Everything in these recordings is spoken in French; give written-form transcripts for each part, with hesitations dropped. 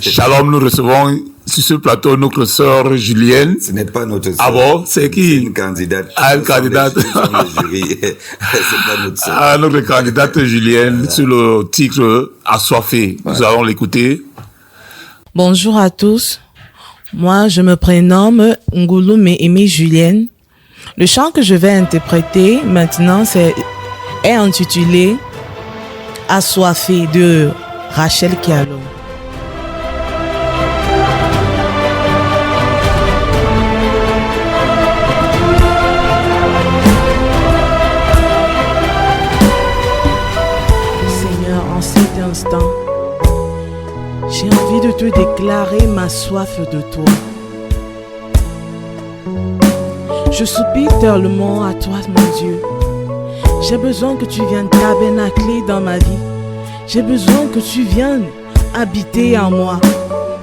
Shalom, nous recevons sur ce plateau notre sœur Julienne. Ce n'est pas notre sœur. Ah bon, c'est qui? Une candidate. Ah, une candidate. C'est le jury. C'est pas notre sœur. Ah, notre candidate Julienne, voilà. Sur le titre Assoiffé. Voilà. Nous allons l'écouter. Bonjour à tous. Moi, je me prénomme Ngouloum Aimé Julienne. Le chant que je vais interpréter maintenant est intitulé Assoiffé de Rachel Kialo. Seigneur, en cet instant, j'ai envie de te déclarer ma soif de toi. Je soupire tellement à toi, mon Dieu. J'ai besoin que tu viennes tabernacler dans ma vie. J'ai besoin que tu viennes habiter en moi.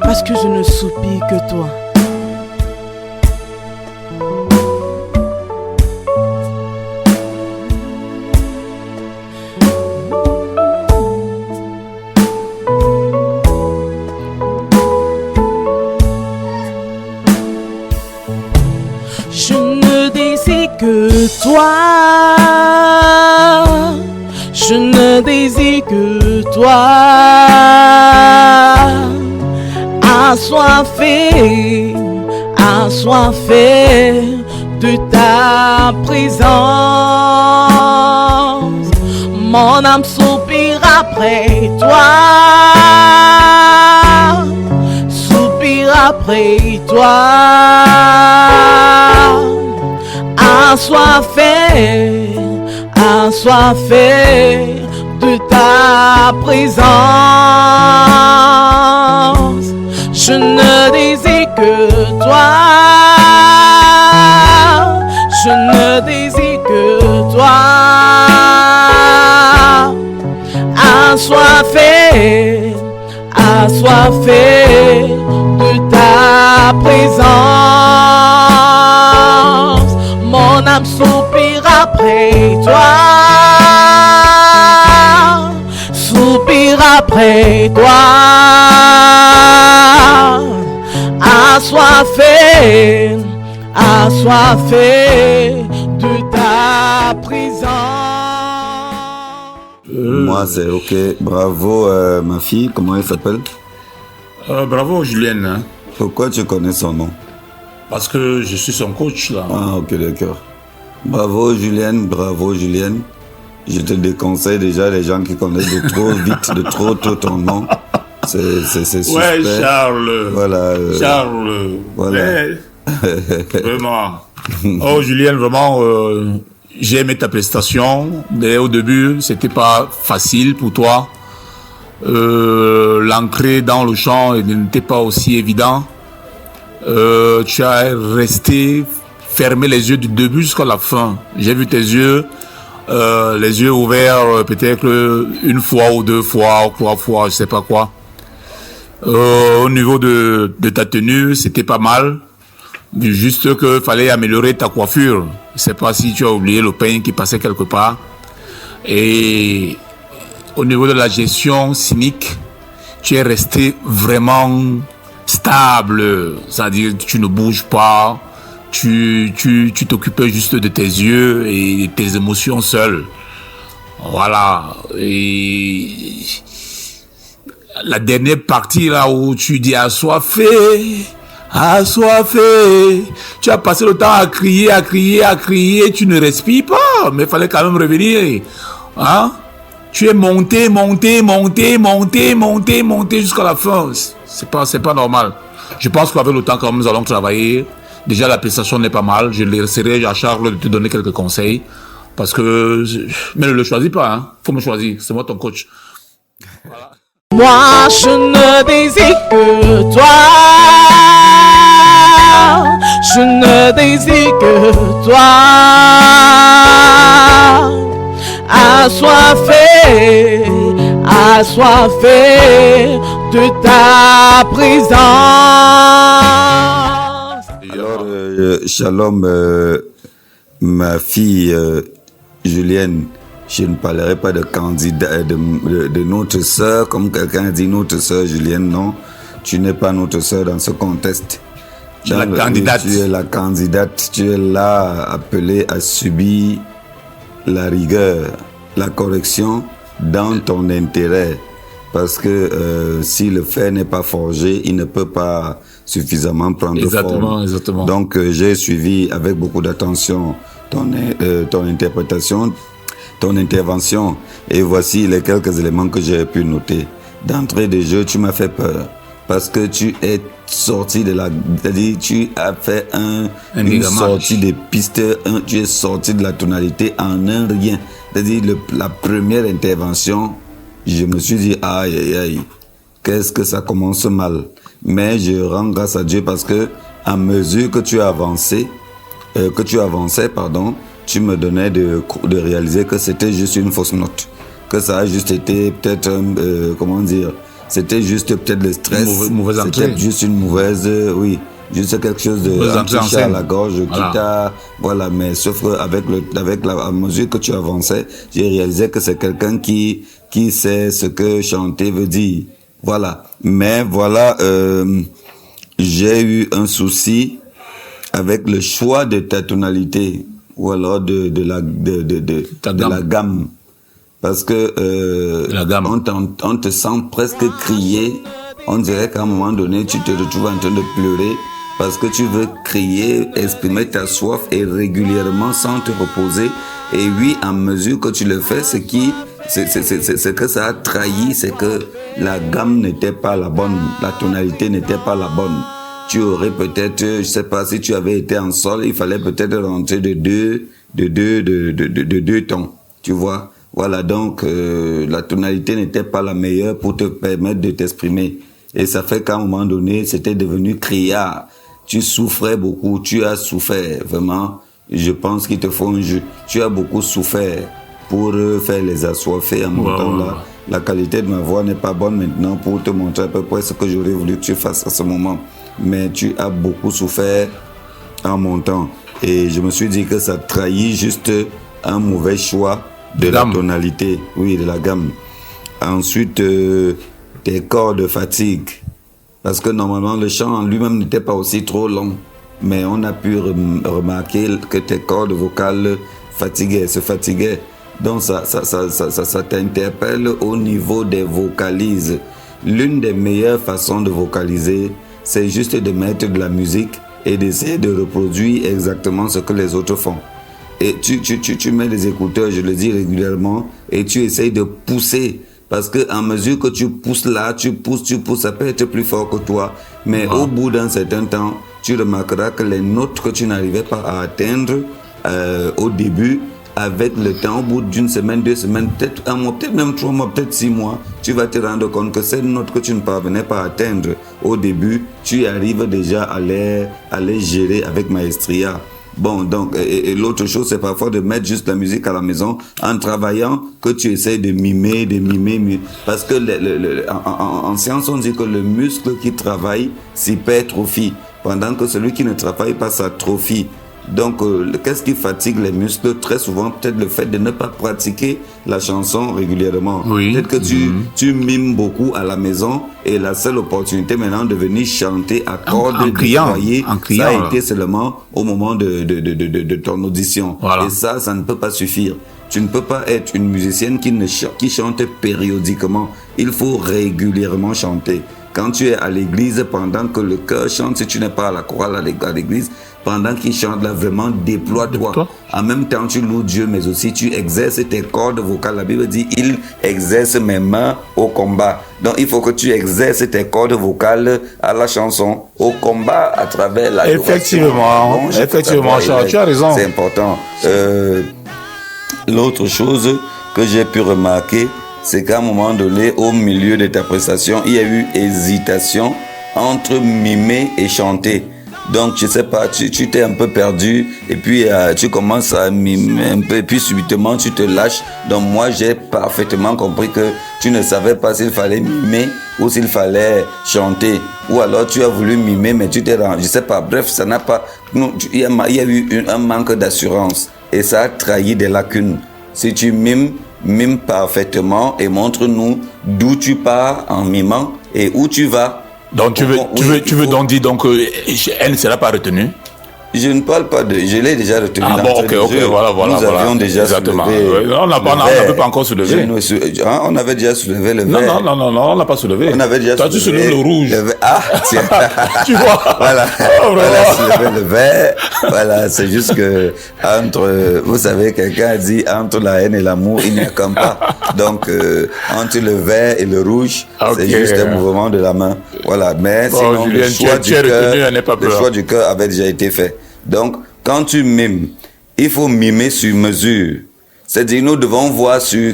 Parce que je ne soupire que toi. Je ne désire que toi. Je ne désire que toi. Assoiffé, assoiffé de ta présence. Mon âme soupire après toi. Soupire après toi. Assoiffé, assoiffé de ta présence. Je ne désire que toi. Je ne désire que toi. Assoiffé, assoiffé de ta présence. Mon âme soupire après toi. Soupire après toi. Assoiffé, assoiffé de ta présence. Moi, c'est ok. Bravo, ma fille. Comment elle s'appelle? Bravo, Julienne. Hein? Pourquoi tu connais son nom? Parce que je suis son coach, là. Ah, ok, d'accord. Bravo, Julienne. Bravo, Julienne. Je te déconseille déjà les gens qui connaissent de trop vite, de trop tôt ton nom. C'est suspect. Ouais, Charles. Voilà. Charles. Voilà. Ouais. Vraiment. Oh, Julienne, vraiment, j'ai aimé ta prestation. Dès au début, c'était pas facile pour toi. L'entrée dans le chant n'était pas aussi évident. Tu as resté fermé les yeux du début jusqu'à la fin. J'ai vu tes yeux, les yeux ouverts peut-être une fois ou deux fois ou trois fois, je sais pas quoi. Au niveau de ta tenue, c'était pas mal. Juste que fallait améliorer ta coiffure. Je sais pas si tu as oublié le peigne qui passait quelque part. Et au niveau de la gestion cynique, tu es resté vraiment stable. C'est-à-dire que tu ne bouges pas. Tu t'occupais juste de tes yeux et tes émotions seules. Voilà. Et la dernière partie là où tu dis assoiffé, assoiffé. Tu as passé le temps à crier, à crier, à crier. Tu ne respires pas. Mais il fallait quand même revenir. Hein? Tu es monté, monté, monté, monté, monté, monté jusqu'à la fin. C'est pas normal. Je pense qu'avec le temps, quand nous allons travailler, déjà la prestation n'est pas mal. Je laisserai à Charles de te donner quelques conseils. Parce que, mais ne le choisis pas, hein. Faut me choisir. C'est moi ton coach. Voilà. Moi, je ne désire que toi. Je ne désire que toi. Assoiffé, assoiffé de ta présence. Alors, shalom, ma fille Julienne. Je ne parlerai pas de candidat, de notre sœur, comme quelqu'un dit notre sœur Julienne, non. tu n'es pas notre sœur dans ce contexte. Tu es la candidate. Tu es la candidate, tu es là appelée à subir la rigueur, la correction dans ton intérêt. Parce que si le fer n'est pas forgé, il ne peut pas suffisamment prendre forme. Exactement. Donc j'ai suivi avec beaucoup d'attention ton interprétation, ton intervention. Et voici les quelques éléments que j'ai pu noter. D'entrée de jeu, tu m'as fait peur. Parce que tu es sorti de la... C'est-à-dire, tu as fait une sortie des pistes, tu es sorti de la tonalité en un rien. C'est-à-dire, la première intervention, je me suis dit, aïe, aïe, aïe, qu'est-ce que ça commence mal. Mais je rends grâce à Dieu parce que à mesure que tu avançais, tu me donnais de réaliser que c'était juste une fausse note. Que ça a juste été peut-être, c'était juste peut-être le stress. C'était juste une mauvaise, juste quelque chose de touché à la gorge qui t'a, mais sauf que à mesure que tu avançais, j'ai réalisé que c'est quelqu'un qui sait ce que chanter veut dire. Voilà. Mais voilà, j'ai eu un souci avec le choix de ta tonalité ou alors de la gamme. Parce que on te sent presque crier. On dirait qu'à un moment donné, tu te retrouves en train de pleurer parce que tu veux crier, exprimer ta soif et régulièrement sans te reposer. Et oui, à mesure que tu le fais, c'est que ça a trahi, c'est que la gamme n'était pas la bonne, la tonalité n'était pas la bonne. Tu aurais peut-être, je sais pas, si tu avais été en sol, il fallait peut-être rentrer de deux tons, tu vois. Voilà, donc la tonalité n'était pas la meilleure pour te permettre de t'exprimer. Et ça fait qu'à un moment donné, c'était devenu criard. Tu souffrais beaucoup, tu as souffert, vraiment. Je pense qu'il te faut un jeu. Tu as beaucoup souffert pour faire les assoiffés en montant là. La qualité de ma voix n'est pas bonne maintenant pour te montrer à peu près ce que j'aurais voulu que tu fasses à ce moment. Mais tu as beaucoup souffert en montant. Et je me suis dit que ça trahit juste un mauvais choix de la tonalité, de la gamme. Ensuite, tes cordes fatigue. Parce que normalement, le chant en lui-même n'était pas aussi trop long. Mais on a pu remarquer que tes cordes vocales se fatiguaient. Donc ça t'interpelle au niveau des vocalises. L'une des meilleures façons de vocaliser, c'est juste de mettre de la musique et d'essayer de reproduire exactement ce que les autres font. Et tu mets des écouteurs, je le dis régulièrement, et tu essayes de pousser. Parce que en mesure que tu pousses là, tu pousses, ça peut être plus fort que toi. Mais au bout d'un certain temps, tu remarqueras que les notes que tu n'arrivais pas à atteindre au début, avec le temps, au bout d'une semaine, 2 semaines, peut-être un mois, peut-être même 3 mois, peut-être 6 mois, tu vas te rendre compte que ces notes que tu ne parvenais pas à atteindre au début, tu arrives déjà à les gérer avec maestria. Bon, donc, et l'autre chose, c'est parfois de mettre juste la musique à la maison en travaillant, que tu essaies de mimer. Parce que en science, on dit que le muscle qui travaille s'hypertrophie, pendant que celui qui ne travaille pas s'atrophie. Donc, qu'est-ce qui fatigue les muscles? Très souvent, peut-être le fait de ne pas pratiquer la chanson régulièrement. Peut-être que tu mimes beaucoup à la maison et la seule opportunité maintenant de venir chanter à cordes en criant, ça a été seulement au moment de ton audition. Voilà. Et ça ne peut pas suffire. Tu ne peux pas être une musicienne qui chante périodiquement. Il faut régulièrement chanter. Quand tu es à l'église, pendant que le chœur chante, si tu n'es pas à la chorale à l'église, pendant qu'il chante là, vraiment déploie-toi. En même temps, tu loues Dieu, mais aussi tu exerces tes cordes vocales. La Bible dit, il exerce mes mains au combat. Donc, il faut que tu exerces tes cordes vocales à la chanson, au combat, à travers la Effectivement, Charles, tu as raison. C'est important. L'autre chose que j'ai pu remarquer, c'est qu'à un moment donné, au milieu de ta prestation, il y a eu hésitation entre mimer et chanter. Donc, je sais pas, tu t'es un peu perdu et puis tu commences à mimer un peu et puis subitement tu te lâches. Donc, moi, j'ai parfaitement compris que tu ne savais pas s'il fallait mimer ou s'il fallait chanter. Ou alors, tu as voulu mimer, mais tu t'es rendu. Je sais pas, bref, ça n'a pas... Il y a eu un manque d'assurance et ça a trahi des lacunes. Si tu mime parfaitement et montre-nous d'où tu pars en mimant et où tu vas. Donc tu veux donc dire donc elle ne sera pas retenue? Je ne parle pas de... Je l'ai déjà retenu. Ah bon, ok, voilà. Nous avions déjà soulevé... On n'a pas encore soulevé. On avait déjà soulevé le vert. Non, on n'a pas soulevé. On avait déjà soulevé. Tu soulèves le rouge. Ah, tiens. Tu vois. Voilà. On a soulevé le vert. Voilà, c'est juste que entre... Vous savez, quelqu'un a dit, entre la haine et l'amour, il n'y a qu'un pas. Donc, entre le vert et le rouge, c'est juste un mouvement de la main. Voilà, mais sinon, Julien, le choix du cœur avait déjà été fait. Donc, quand tu mimes, il faut mimer sur mesure. C'est-à-dire, nous devons voir sur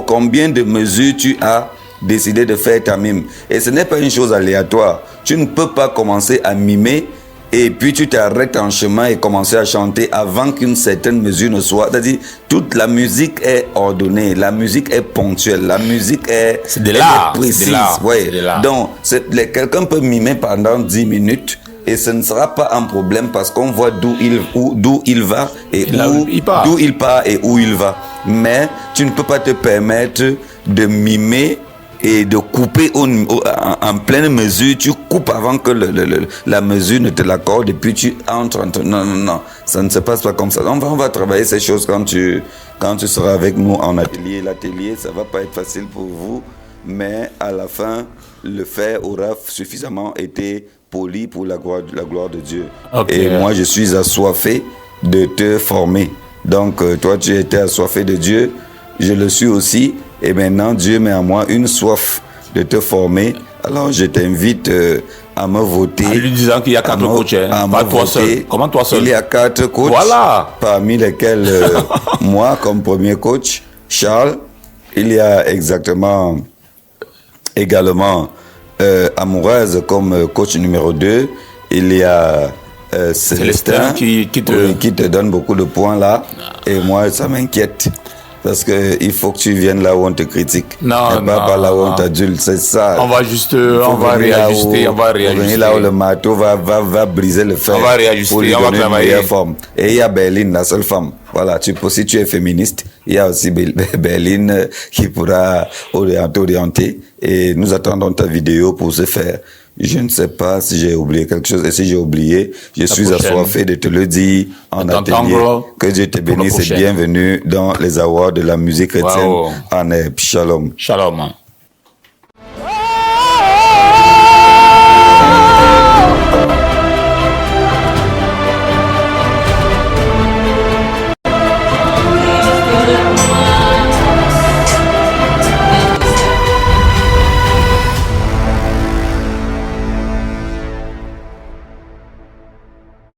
combien de mesures tu as décidé de faire ta mime. Et ce n'est pas une chose aléatoire. Tu ne peux pas commencer à mimer et puis tu t'arrêtes en chemin et commencer à chanter avant qu'une certaine mesure ne soit. C'est-à-dire, toute la musique est ordonnée, la musique est ponctuelle, la musique est précise. Ouais. Donc, quelqu'un peut mimer pendant 10 minutes. Et ce ne sera pas un problème parce qu'on voit d'où il va et d'où il part et où il va. Mais tu ne peux pas te permettre de mimer et de couper en pleine mesure. Tu coupes avant que la mesure ne te l'accorde et puis tu entres. Non. Ça ne se passe pas comme ça. On va travailler ces choses quand tu seras avec nous en atelier. L'atelier, ça ne va pas être facile pour vous. Mais à la fin, le fer aura suffisamment été poli pour la gloire de Dieu. Okay. Et moi, je suis assoiffé de te former. Donc, toi, tu étais assoiffé de Dieu. Je le suis aussi. Et maintenant, Dieu met en moi une soif de te former. Alors, je t'invite à me voter. En lui disant qu'il y a 4 coachs. Pas toi seul. Comment toi seul? Il y a 4 coachs. Voilà. Parmi lesquels moi, comme premier coach, Charles. Il y a également Amoureuse comme coach numéro 2. Il y a Célestin qui te donne beaucoup de points là. Et moi, ça m'inquiète. Parce qu'il faut que tu viennes là où on te critique. Non, pas là où on t'adulte, c'est ça. On va réajuster. On va venir là où le marteau va briser le fer. On va réajuster, pour lui donner une meilleure forme. Et il y a Berline, la seule femme. Voilà, si tu es féministe, il y a aussi Berline qui pourra orienter. Et nous attendons ta vidéo pour ce faire. Je ne sais pas si j'ai oublié quelque chose. Et si j'ai oublié, je suis assoiffé de te le dire en atelier. Que Dieu te bénisse et bienvenue dans les awards de la musique chrétienne en Shalom. Shalom.